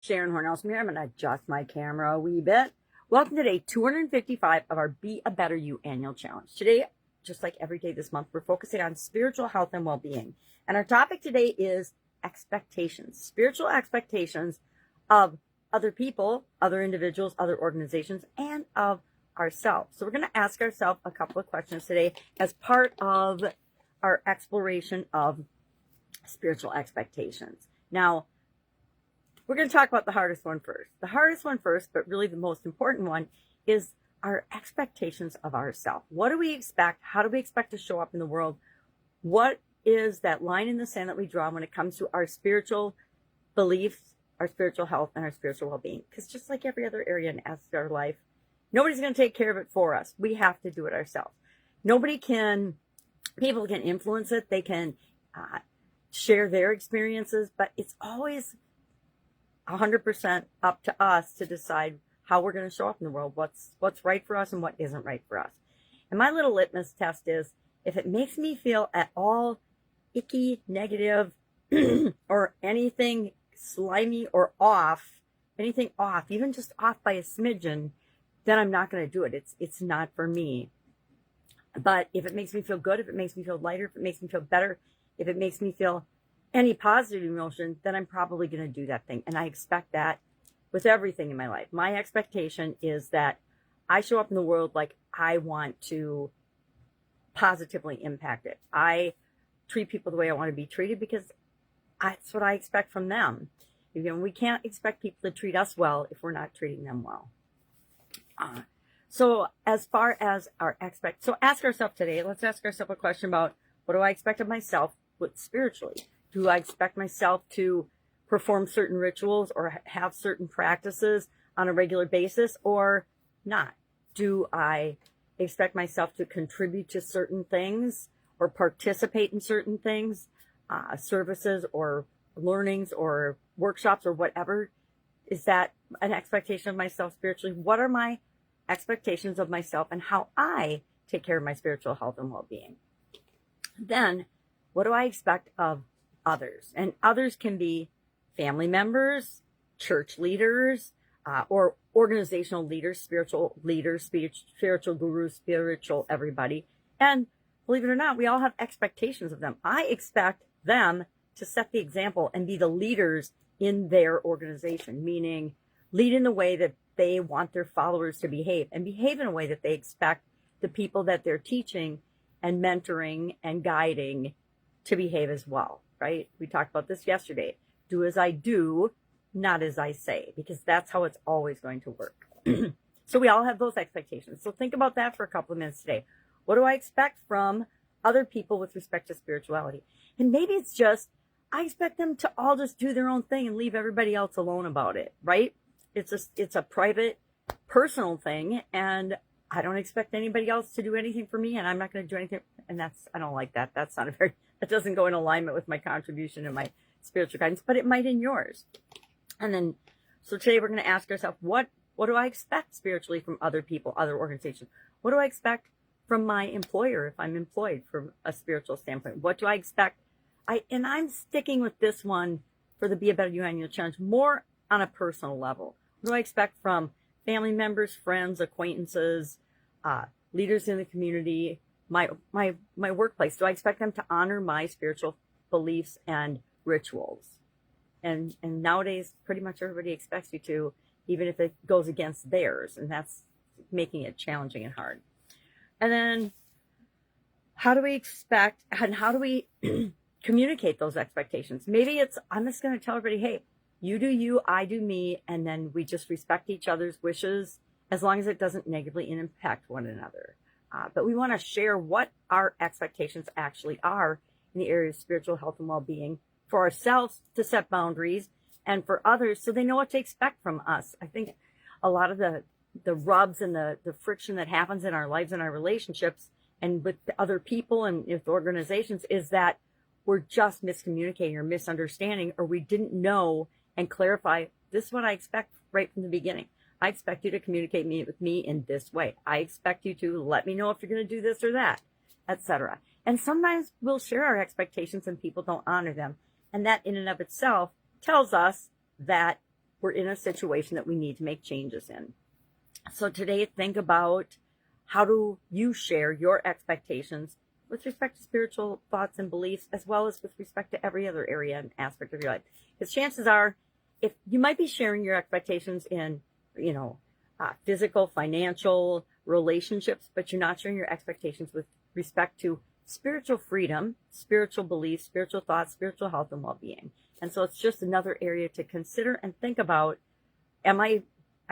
Sharon Horne-Ellstrom here. I'm going to adjust my camera a wee bit. Welcome to day 255 of our Be a Better You annual challenge. Today, just like every day this month, we're focusing on spiritual health and well-being. And our topic today is expectations, spiritual expectations of other people, other individuals, other organizations, and of ourselves. So we're going to ask ourselves a couple of questions today as part of our exploration of spiritual expectations. Now, we're going to talk about the hardest one first. The hardest one first, but really the most important one, is our expectations of ourselves. What do we expect? How do we expect to show up in the world? What is that line in the sand that we draw when it comes to our spiritual beliefs, our spiritual health, and our spiritual well-being? Because just like every other area in our life, nobody's going to take care of it for us. We have to do it ourselves. People can influence it. They can share their experiences, but it's always 100% up to us to decide how we're going to show up in the world, what's right for us and what isn't right for us. And my little litmus test is, if it makes me feel at all icky, negative, or anything slimy or off, even just off by a smidgen, then I'm not going to do it. It's not for me. But if it makes me feel good, if it makes me feel lighter, if it makes me feel better, if it makes me feel any positive emotion, then I'm probably going to do that thing. And I expect that with everything in my life. My expectation is that I show up in the world like I want to positively impact it. I treat people the way I want to be treated because that's what I expect from them. We can't expect people to treat us well if we're not treating them well. So as far as ask ourselves today, let's ask ourselves a question about, what do I expect of myself spiritually? Do I expect myself to perform certain rituals or have certain practices on a regular basis or not? Do I expect myself to contribute to certain things or participate in certain things, services or learnings or workshops or whatever? Is that an expectation of myself spiritually? What are my expectations of myself and how I take care of my spiritual health and well-being? Then, what do I expect of others? And others can be family members, church leaders, or organizational leaders, spiritual gurus, spiritual everybody. And believe it or not, we all have expectations of them. I expect them to set the example and be the leaders in their organization, meaning lead in the way that they want their followers to behave, and behave in a way that they expect the people that they're teaching and mentoring and guiding to behave as well, right? We talked about this yesterday. Do as I do, not as I say, because that's how it's always going to work. So we all have those expectations. So think about that for a couple of minutes today. What do I expect from other people with respect to spirituality? And maybe it's just, I expect them to all just do their own thing and leave everybody else alone about it, right? It's a private, personal thing, and I don't expect anybody else to do anything for me, and I'm not going to do anything. And I don't like that. That doesn't go in alignment with my contribution and my spiritual guidance, but it might in yours. And then, so today we're going to ask ourselves, what do I expect spiritually from other people, other organizations? What do I expect from my employer if I'm employed from a spiritual standpoint? What do I expect? I'm sticking with this one for the Be a Better You annual challenge more on a personal level. What do I expect from family members, friends, acquaintances, leaders in the community, my workplace? Do I expect them to honor my spiritual beliefs and rituals? And nowadays, pretty much everybody expects you to, even if it goes against theirs, and that's making it challenging and hard. And then, how do we communicate those expectations? Maybe I'm just going to tell everybody, hey, you do you, I do me, and then we just respect each other's wishes as long as it doesn't negatively impact one another. But we want to share what our expectations actually are in the area of spiritual health and well-being, for ourselves to set boundaries, and for others so they know what to expect from us. I think a lot of the rubs and the friction that happens in our lives and our relationships and with other people and with organizations is that we're just miscommunicating or misunderstanding, or we didn't know and clarify, this is what I expect right from the beginning. I expect you to communicate with me in this way. I expect you to let me know if you're going to do this or that, etc. And sometimes we'll share our expectations and people don't honor them. And that in and of itself tells us that we're in a situation that we need to make changes in. So today, think about how do you share your expectations with respect to spiritual thoughts and beliefs, as well as with respect to every other area and aspect of your life. Because chances are, if you might be sharing your expectations in, physical, financial, relationships, but you're not sharing your expectations with respect to spiritual freedom, spiritual beliefs, spiritual thoughts, spiritual health, and well-being. And so it's just another area to consider and think about. I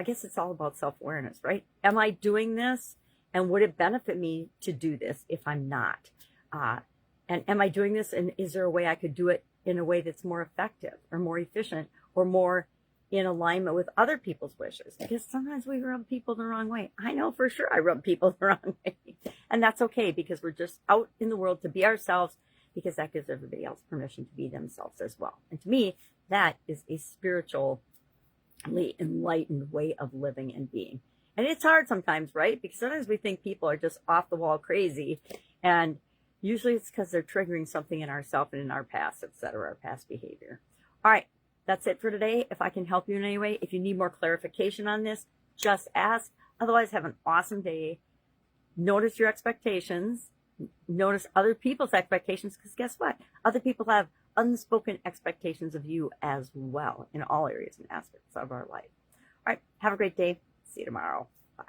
guess it's all about self-awareness, right? Am I doing this? And would it benefit me to do this if I'm not? And am I doing this? And is there a way I could do it in a way that's more effective or more efficient or more in alignment with other people's wishes? Because sometimes we rub people the wrong way. I know for sure I rub people the wrong way. And that's okay, because we're just out in the world to be ourselves, because that gives everybody else permission to be themselves as well. And to me, that is a spiritually enlightened way of living and being. And it's hard sometimes, right? Because sometimes we think people are just off the wall crazy. And usually it's because they're triggering something in ourselves and in our past, etc., our past behavior. All right. That's it for today. If I can help you in any way, if you need more clarification on this, just ask. Otherwise, have an awesome day. Notice your expectations. Notice other people's expectations, because guess what? Other people have unspoken expectations of you as well in all areas and aspects of our life. All right. Have a great day. See you tomorrow. Bye.